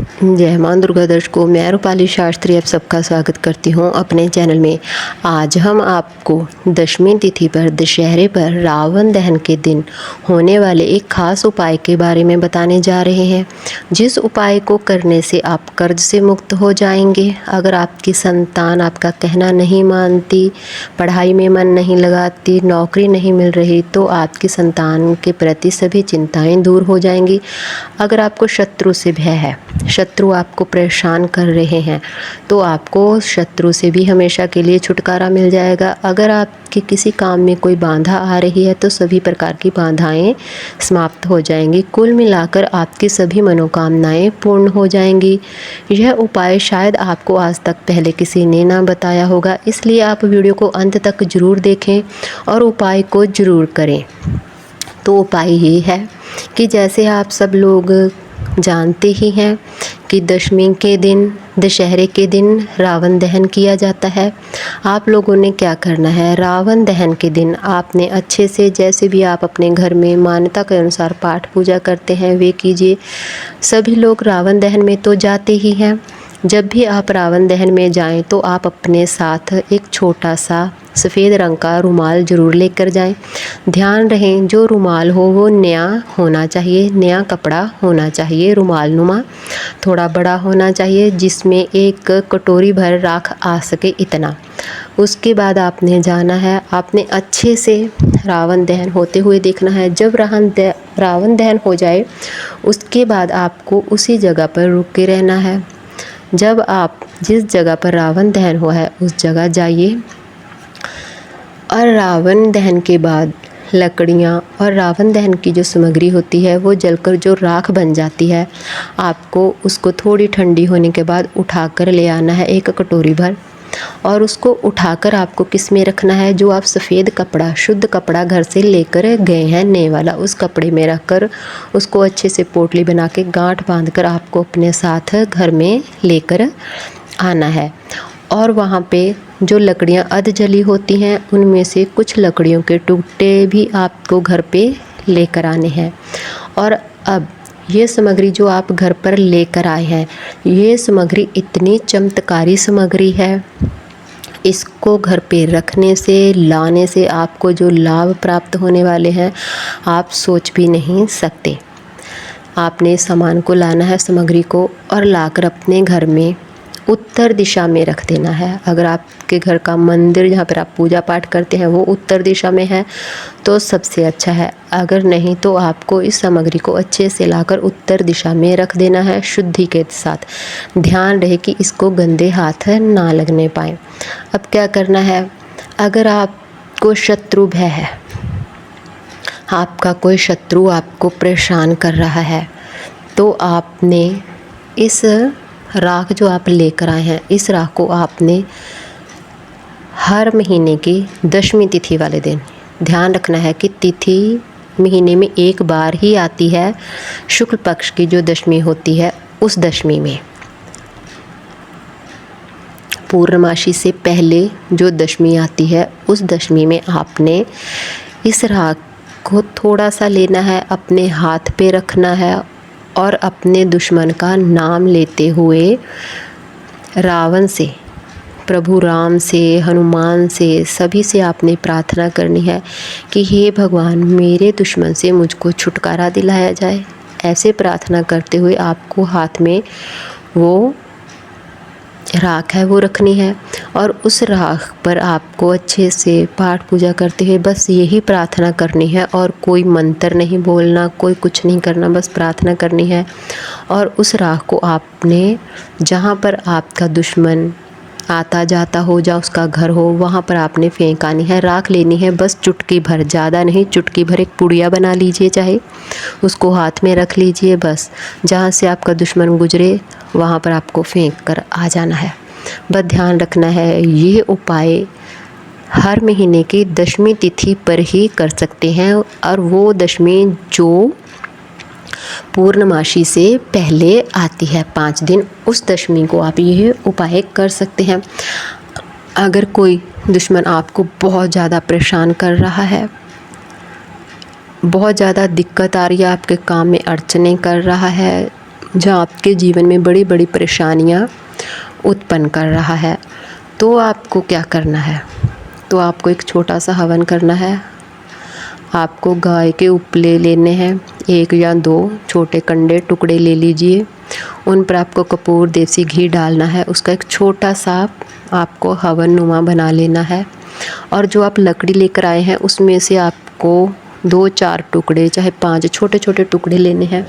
जय मां दुर्गा दर्शकों, मैं रूपाली शास्त्री आप सबका स्वागत करती हूं अपने चैनल में। आज हम आपको दशमी तिथि पर दशहरे पर रावण दहन के दिन होने वाले एक खास उपाय के बारे में बताने जा रहे हैं, जिस उपाय को करने से आप कर्ज से मुक्त हो जाएंगे। अगर आपकी संतान आपका कहना नहीं मानती, पढ़ाई में मन नहीं लगाती, नौकरी नहीं मिल रही, तो आपकी संतान के प्रति सभी चिंताएं दूर हो जाएंगी। अगर आपको शत्रु से भय है, शत्रु आपको परेशान कर रहे हैं, तो आपको शत्रु से भी हमेशा के लिए छुटकारा मिल जाएगा। अगर आपकी किसी काम में कोई बाधा आ रही है तो सभी प्रकार की बाधाएं समाप्त हो जाएंगी। कुल मिलाकर आपकी सभी मनोकामनाएं पूर्ण हो जाएंगी। यह उपाय शायद आपको आज तक पहले किसी ने ना बताया होगा, इसलिए आप वीडियो को अंत तक ज़रूर देखें और उपाय को ज़रूर करें। तो उपाय ये है कि जैसे आप सब लोग जानते ही हैं कि दशमी के दिन, दशहरे के दिन रावण दहन किया जाता है। आप लोगों ने क्या करना है, रावण दहन के दिन आपने अच्छे से, जैसे भी आप अपने घर में मान्यता के अनुसार पाठ पूजा करते हैं वे कीजिए। सभी लोग रावण दहन में तो जाते ही हैं। जब भी आप रावण दहन में जाएं तो आप अपने साथ एक छोटा सा सफ़ेद रंग का रुमाल ज़रूर लेकर जाएं। ध्यान रहें, जो रुमाल हो वो नया होना चाहिए, नया कपड़ा होना चाहिए, रुमाल नुमा थोड़ा बड़ा होना चाहिए, जिसमें एक कटोरी भर राख आ सके इतना। उसके बाद आपने जाना है, आपने अच्छे से रावण दहन होते हुए देखना है। जब रावण दहन हो जाए उसके बाद आपको उसी जगह पर रुक के रहना है। जब आप जिस जगह पर रावण दहन हुआ है उस जगह जाइए और रावण दहन के बाद लकड़ियाँ और रावण दहन की जो सामग्री होती है वो जलकर जो राख बन जाती है, आपको उसको थोड़ी ठंडी होने के बाद उठाकर ले आना है एक कटोरी भर। और उसको उठाकर आपको किस में रखना है, जो आप सफ़ेद कपड़ा, शुद्ध कपड़ा घर से लेकर गए हैं नए वाला, उस कपड़े में रखकर उसको अच्छे से पोटली बना के गांठ बांधकर आपको अपने साथ घर में लेकर आना है। और वहाँ पे जो लकड़ियाँ अध जली होती हैं उनमें से कुछ लकड़ियों के टुकड़े भी आपको घर पे लेकर आने हैं। और अब ये सामग्री जो आप घर पर लेकर आए हैं, ये सामग्री इतनी चमत्कारी सामग्री है, इसको घर पे रखने से, लाने से आपको जो लाभ प्राप्त होने वाले हैं आप सोच भी नहीं सकते। आपने सामान को लाना है, सामग्री को, और लाकर अपने घर में उत्तर दिशा में रख देना है। अगर आपके घर का मंदिर जहाँ पर आप पूजा पाठ करते हैं वो उत्तर दिशा में है तो सबसे अच्छा है। अगर नहीं तो आपको इस सामग्री को अच्छे से लाकर उत्तर दिशा में रख देना है शुद्धि के साथ। ध्यान रहे कि इसको गंदे हाथ ना लगने पाए। अब क्या करना है, अगर आपको शत्रु भय है, आपका कोई शत्रु आपको परेशान कर रहा है, तो आपने इस राख जो आप लेकर आए हैं, इस राख को आपने हर महीने की दशमी तिथि वाले दिन, ध्यान रखना है कि तिथि महीने में एक बार ही आती है, शुक्ल पक्ष की जो दशमी होती है उस दशमी में, पूर्णमासी से पहले जो दशमी आती है उस दशमी में आपने इस राख को थोड़ा सा लेना है, अपने हाथ पे रखना है और अपने दुश्मन का नाम लेते हुए रावण से, प्रभु राम से, हनुमान से, सभी से आपने प्रार्थना करनी है कि हे भगवान, मेरे दुश्मन से मुझको छुटकारा दिलाया जाए। ऐसे प्रार्थना करते हुए आपको हाथ में वो राख है वो रखनी है और उस राख पर आपको अच्छे से पाठ पूजा करते हुए बस यही प्रार्थना करनी है और कोई मंत्र नहीं बोलना, कोई कुछ नहीं करना, बस प्रार्थना करनी है। और उस राख को आपने जहाँ पर आपका दुश्मन आता जाता हो, जा उसका घर हो, वहाँ पर आपने फेंकानी है। राख लेनी है बस चुटकी भर, ज़्यादा नहीं, चुटकी भर एक पुड़िया बना लीजिए, चाहे उसको हाथ में रख लीजिए। बस जहाँ से आपका दुश्मन गुजरे वहाँ पर आपको फेंक कर आ जाना है। बस ध्यान रखना है, ये उपाय हर महीने की दशमी तिथि पर ही कर सकते हैं और वो दशमी जो पूर्णमासी से पहले आती है 5 दिन, उस दशमी को आप ये उपाय कर सकते हैं। अगर कोई दुश्मन आपको बहुत ज़्यादा परेशान कर रहा है, बहुत ज़्यादा दिक्कत आ रही है, आपके काम में अड़चने कर रहा है, जो आपके जीवन में बड़ी बड़ी परेशानियाँ उत्पन्न कर रहा है। तो आपको क्या करना है? तो आपको एक छोटा सा हवन करना है। आपको गाय के उपले लेने हैं, 1 या 2 छोटे कंडे टुकड़े ले लीजिए। उन पर आपको कपूर देसी घी डालना है। उसका एक छोटा सा आपको हवन नुमा बना लेना है। और जो आप लकड़ी लेकर आए हैं उसमें से आपको 2-4 टुकड़े, चाहे 5 छोटे छोटे टुकड़े लेने हैं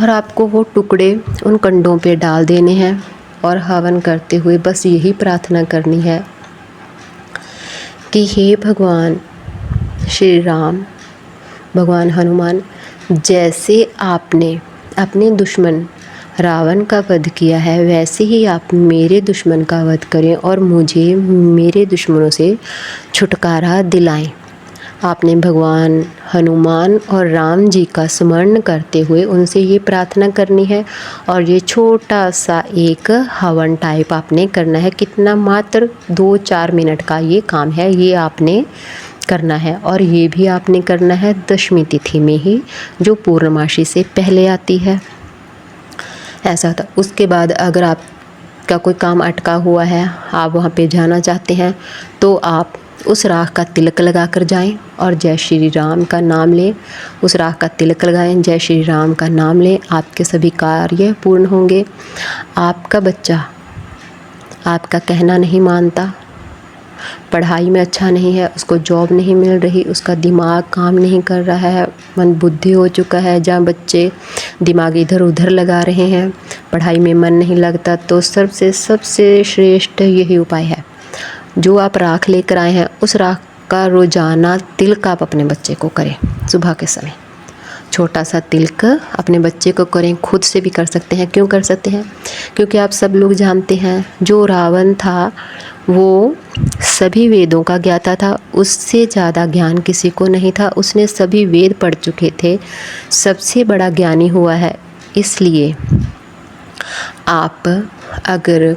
और आपको वो टुकड़े उन कंडों पे डाल देने हैं। और हवन करते हुए बस यही प्रार्थना करनी है कि हे भगवान श्री राम, भगवान हनुमान, जैसे आपने अपने दुश्मन रावण का वध किया है वैसे ही आप मेरे दुश्मन का वध करें और मुझे मेरे दुश्मनों से छुटकारा दिलाएं। आपने भगवान हनुमान और राम जी का स्मरण करते हुए उनसे ये प्रार्थना करनी है। और ये छोटा सा एक हवन टाइप आपने करना है। कितना? मात्र 2-4 मिनट का ये काम है, ये आपने करना है। और ये भी आपने करना है दशमी तिथि में ही, जो पूर्णमासी से पहले आती है। ऐसा होता। उसके बाद अगर आपका कोई काम अटका हुआ है, आप वहाँ पे जाना चाहते हैं, तो आप उस राख का तिलक लगा कर जाएं और जय श्री राम का नाम लें। उस राख का तिलक लगाएं, जय श्री राम का नाम लें। आपके सभी कार्य पूर्ण होंगे। आपका बच्चा आपका कहना नहीं मानता, पढ़ाई में अच्छा नहीं है, उसको जॉब नहीं मिल रही, उसका दिमाग काम नहीं कर रहा है, मन बुद्धि हो चुका है, जहाँ बच्चे दिमाग इधर उधर लगा रहे हैं, पढ़ाई में मन नहीं लगता, तो सबसे श्रेष्ठ यही उपाय है। जो आप राख लेकर आए हैं उस राख का रोजाना तिलक आप अपने बच्चे को करें। सुबह के समय छोटा सा तिलक अपने बच्चे को करें। खुद से भी कर सकते हैं। क्यों कर सकते हैं? क्योंकि आप सब लोग जानते हैं जो रावण था वो सभी वेदों का ज्ञाता था। उससे ज़्यादा ज्ञान किसी को नहीं था। उसने सभी वेद पढ़ चुके थे, सबसे बड़ा ज्ञानी हुआ है। इसलिए आप अगर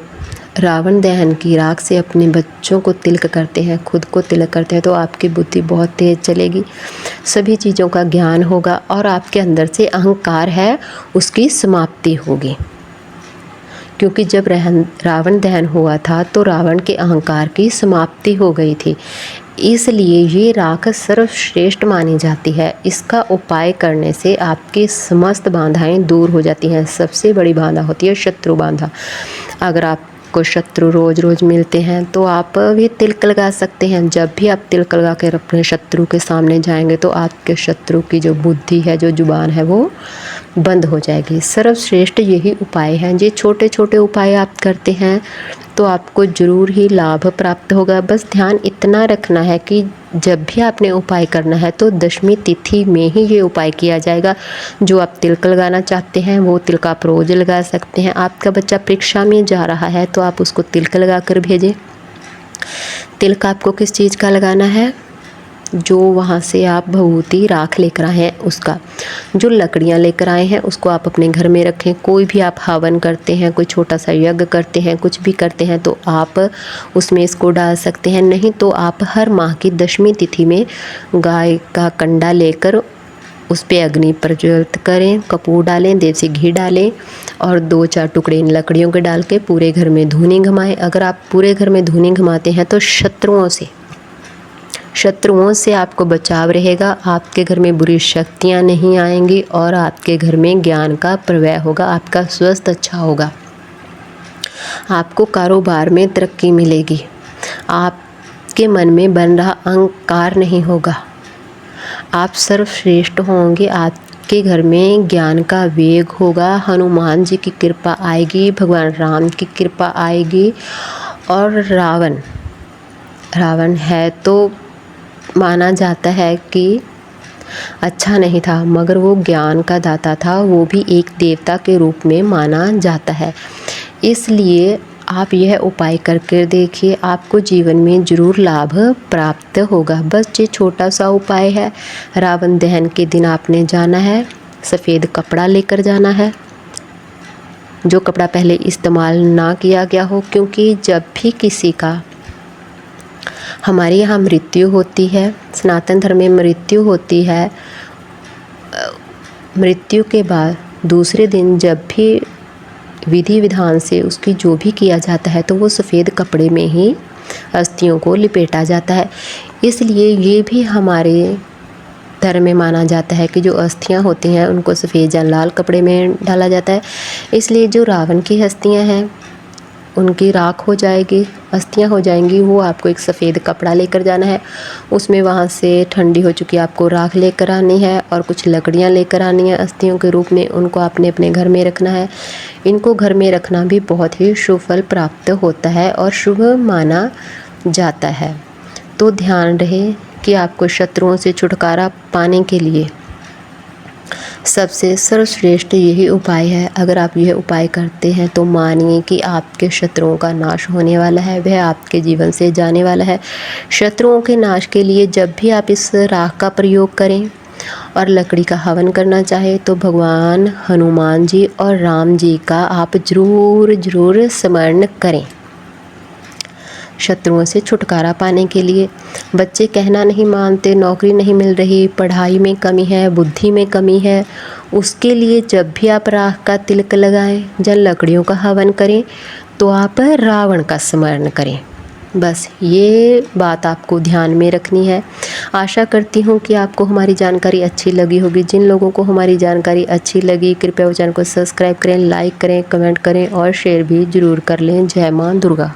रावण दहन की राख से अपने बच्चों को तिलक करते हैं, खुद को तिलक करते हैं, तो आपकी बुद्धि बहुत तेज चलेगी, सभी चीज़ों का ज्ञान होगा और आपके अंदर से अहंकार है उसकी समाप्ति होगी। क्योंकि जब रावण दहन हुआ था तो रावण के अहंकार की समाप्ति हो गई थी। इसलिए ये राख सर्वश्रेष्ठ मानी जाती है। इसका उपाय करने से आपकी समस्त बाधाएं दूर हो जाती हैं। सबसे बड़ी बाधा होती है शत्रु बाधा। अगर आपको शत्रु रोज़ रोज़ मिलते हैं तो आप भी तिलक लगा सकते हैं। जब भी आप तिलक लगा कर अपने शत्रु के सामने जाएंगे तो आपके शत्रु की जो बुद्धि है, जो जुबान है, वो बंद हो जाएगी। सर्वश्रेष्ठ यही उपाय हैं। ये छोटे छोटे उपाय आप करते हैं तो आपको ज़रूर ही लाभ प्राप्त होगा। बस ध्यान इतना रखना है कि जब भी आपने उपाय करना है तो दशमी तिथि में ही ये उपाय किया जाएगा। जो आप तिलक लगाना चाहते हैं वो तिलक आप रोज़ लगा सकते हैं। आपका बच्चा परीक्षा में जा रहा है तो आप उसको तिलक लगा कर भेजें। तिलक आपको किस चीज़ का लगाना है? जो वहाँ से आप भभूति राख लेकर आए हैं उसका। जो लकड़ियाँ लेकर आए हैं उसको आप अपने घर में रखें। कोई भी आप हवन करते हैं, कोई छोटा सा यज्ञ करते हैं, कुछ भी करते हैं तो आप उसमें इसको डाल सकते हैं। नहीं तो आप हर माह की दशमी तिथि में गाय का कंडा लेकर उस पर अग्नि प्रज्वलित करें, कपूर डालें, देसी घी डालें और 2-4 टुकड़े इन लकड़ियों के डाल के पूरे घर में धूनी घुमाएं। अगर आप पूरे घर में धूनी घुमाते हैं तो शत्रुओं से आपको बचाव रहेगा। आपके घर में बुरी शक्तियाँ नहीं आएंगी और आपके घर में ज्ञान का प्रवाह होगा। आपका स्वास्थ्य अच्छा होगा। आपको कारोबार में तरक्की मिलेगी। आपके मन में बन रहा अहंकार नहीं होगा। आप सर्वश्रेष्ठ होंगे। आपके घर में ज्ञान का वेग होगा। हनुमान जी की कृपा आएगी, भगवान राम की कृपा आएगी। और रावण है तो माना जाता है कि अच्छा नहीं था, मगर वो ज्ञान का दाता था। वो भी एक देवता के रूप में माना जाता है। इसलिए आप यह उपाय करके देखिए, आपको जीवन में ज़रूर लाभ प्राप्त होगा। बस ये छोटा सा उपाय है। रावण दहन के दिन आपने जाना है, सफ़ेद कपड़ा लेकर जाना है, जो कपड़ा पहले इस्तेमाल ना किया गया हो। क्योंकि जब भी किसी का हमारे यहाँ मृत्यु होती है, सनातन धर्म में मृत्यु होती है, मृत्यु के बाद दूसरे दिन जब भी विधि विधान से उसकी जो भी किया जाता है तो वो सफ़ेद कपड़े में ही अस्थियों को लिपेटा जाता है। इसलिए ये भी हमारे धर्म में माना जाता है कि जो अस्थियां होती हैं उनको सफ़ेद या लाल कपड़े में डाला जाता है। इसलिए जो रावण की अस्थियां हैं उनकी राख हो जाएगी, अस्थियां हो जाएंगी, वो आपको एक सफ़ेद कपड़ा लेकर जाना है। उसमें वहाँ से ठंडी हो चुकी आपको राख लेकर आनी है और कुछ लकड़ियाँ लेकर आनी है अस्थियों के रूप में। उनको आपने अपने घर में रखना है। इनको घर में रखना भी बहुत ही शुभ फल प्राप्त होता है और शुभ माना जाता है। तो ध्यान रहे कि आपको शत्रुओं से छुटकारा पाने के लिए सबसे सर्वश्रेष्ठ यही उपाय है। अगर आप यह उपाय करते हैं तो मानिए कि आपके शत्रुओं का नाश होने वाला है, वह आपके जीवन से जाने वाला है। शत्रुओं के नाश के लिए जब भी आप इस राख का प्रयोग करें और लकड़ी का हवन करना चाहे तो भगवान हनुमान जी और राम जी का आप ज़रूर स्मरण करें शत्रुओं से छुटकारा पाने के लिए। बच्चे कहना नहीं मानते, नौकरी नहीं मिल रही, पढ़ाई में कमी है, बुद्धि में कमी है, उसके लिए जब भी आप राख का तिलक लगाएं, जल लकड़ियों का हवन करें तो आप रावण का स्मरण करें। बस ये बात आपको ध्यान में रखनी है। आशा करती हूँ कि आपको हमारी जानकारी अच्छी लगी होगी। जिन लोगों को हमारी जानकारी अच्छी लगी कृपया वो चैनल को सब्सक्राइब करें, लाइक करें, कमेंट करें और शेयर भी ज़रूर कर लें। जय माँ दुर्गा।